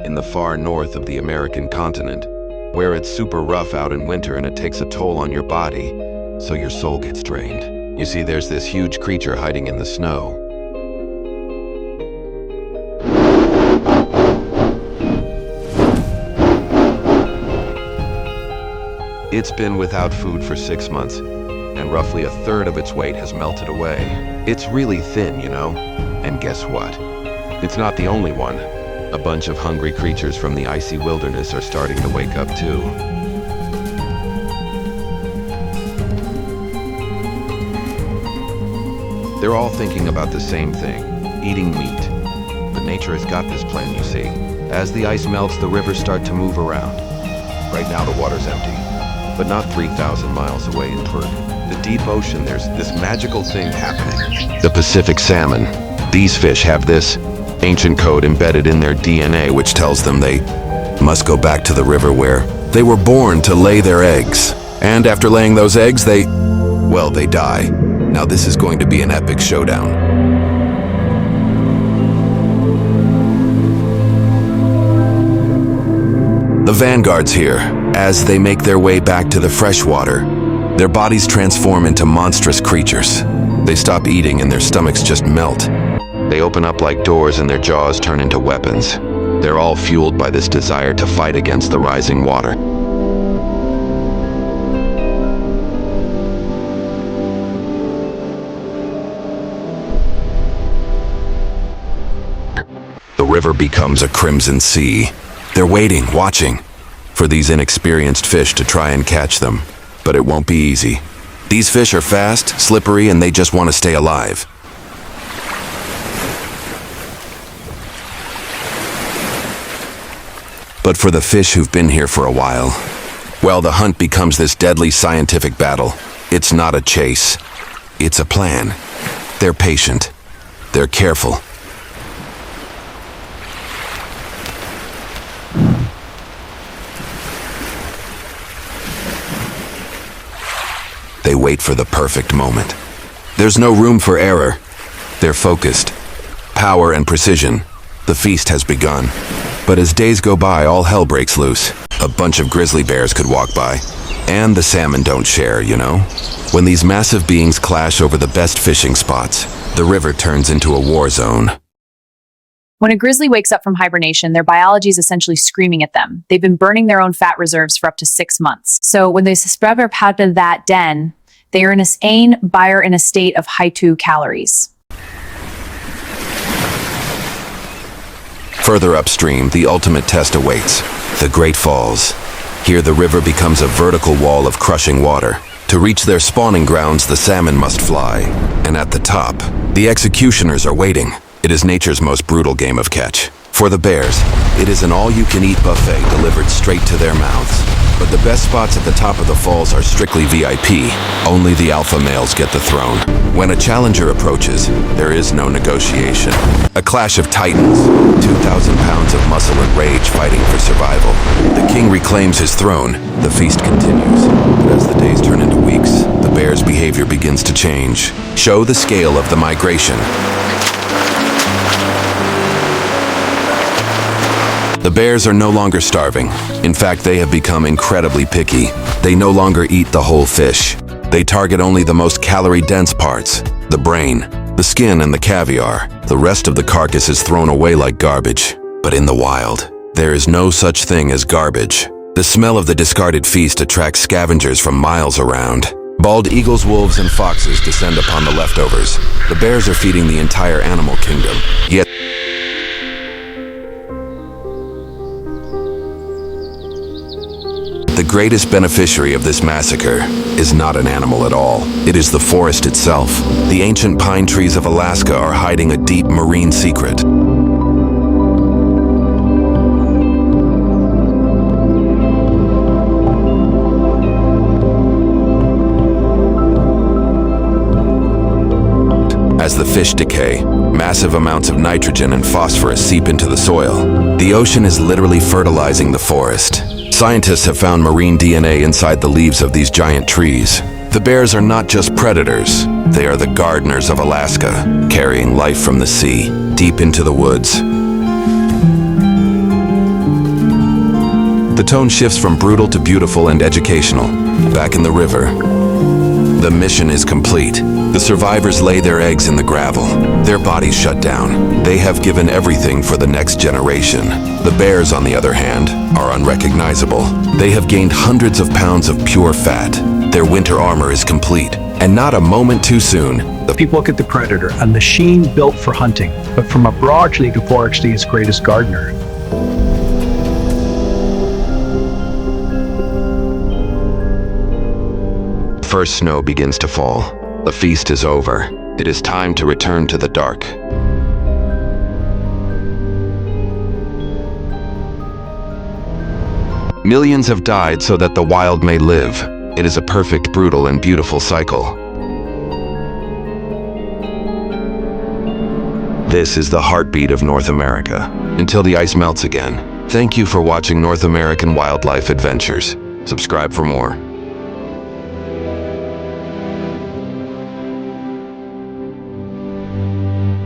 in the far north of the American continent, where it's super rough out in winter and it takes a toll on your body, so your soul gets drained. You see, there's this huge creature hiding in the snow. It's been without food for 6 months, and roughly a third of its weight has melted away. It's really thin, you know? And guess what? It's not the only one. A bunch of hungry creatures from the icy wilderness are starting to wake up too. They're all thinking about the same thing, eating meat. But nature has got this plan, you see. As the ice melts, the rivers start to move around. Right now the water's empty, but not 3,000 miles away in Perth, the deep ocean, there's this magical thing happening. The Pacific salmon. These fish have this ancient code embedded in their DNA, which tells them they must go back to the river where they were born to lay their eggs. And after laying those eggs, they die. Now this is going to be an epic showdown. The vanguard's here. As they make their way back to the freshwater, their bodies transform into monstrous creatures. They stop eating and their stomachs just melt. They open up like doors and their jaws turn into weapons. They're all fueled by this desire to fight against the rising water. The river becomes a crimson sea. They're waiting, watching, for these inexperienced fish to try and catch them. But it won't be easy. These fish are fast, slippery, and they just want to stay alive. But for the fish who've been here for a while, well, the hunt becomes this deadly scientific battle. It's not a chase. It's a plan. They're patient. They're careful. They wait for the perfect moment. There's no room for error. They're focused. Power and precision. The feast has begun. But as days go by, all hell breaks loose. A bunch of grizzly bears could walk by. And the salmon don't share, you know? When these massive beings clash over the best fishing spots, the river turns into a war zone. When a grizzly wakes up from hibernation, their biology is essentially screaming at them. They've been burning their own fat reserves for up to 6 months. So when they subscribe out of that den, they are in a state of high calories. Further upstream, the ultimate test awaits. The Great Falls. Here the river becomes a vertical wall of crushing water. To reach their spawning grounds, the salmon must fly. And at the top, the executioners are waiting. It is nature's most brutal game of catch. For the bears, it is an all-you-can-eat buffet delivered straight to their mouths. But the best spots at the top of the falls are strictly VIP. Only the alpha males get the throne. When a challenger approaches, there is no negotiation. A clash of titans, 2,000 pounds of muscle and rage fighting for survival. The king reclaims his throne. The feast continues. But as the days turn into weeks, the bear's behavior begins to change. Show the scale of the migration. The bears are no longer starving. In fact, they have become incredibly picky. They no longer eat the whole fish. They target only the most calorie-dense parts, the brain, the skin, and the caviar. The rest of the carcass is thrown away like garbage. But in the wild, there is no such thing as garbage. The smell of the discarded feast attracts scavengers from miles around. Bald eagles, wolves, and foxes descend upon the leftovers. The bears are feeding the entire animal kingdom. Yet the greatest beneficiary of this massacre is not an animal at all. It is the forest itself. The ancient pine trees of Alaska are hiding a deep marine secret. As the fish decay, massive amounts of nitrogen and phosphorus seep into the soil. The ocean is literally fertilizing the forest. Scientists have found marine DNA inside the leaves of these giant trees. The bears are not just predators. They are the gardeners of Alaska, carrying life from the sea deep into the woods. The tone shifts from brutal to beautiful and educational. Back in the river, the mission is complete. The survivors lay their eggs in the gravel. Their bodies shut down. They have given everything for the next generation. The bears, on the other hand, are unrecognizable. They have gained hundreds of pounds of pure fat. Their winter armor is complete. And not a moment too soon, People look at the predator, a machine built for hunting, but from a broad league of actually its greatest gardener. first snow begins to fall. The feast is over. It is time to return to the dark. Millions have died so that the wild may live. It is a perfect, brutal, and beautiful cycle. This is the heartbeat of North America. Until the ice melts again. Thank you for watching North American Wildlife Adventures. Subscribe for more.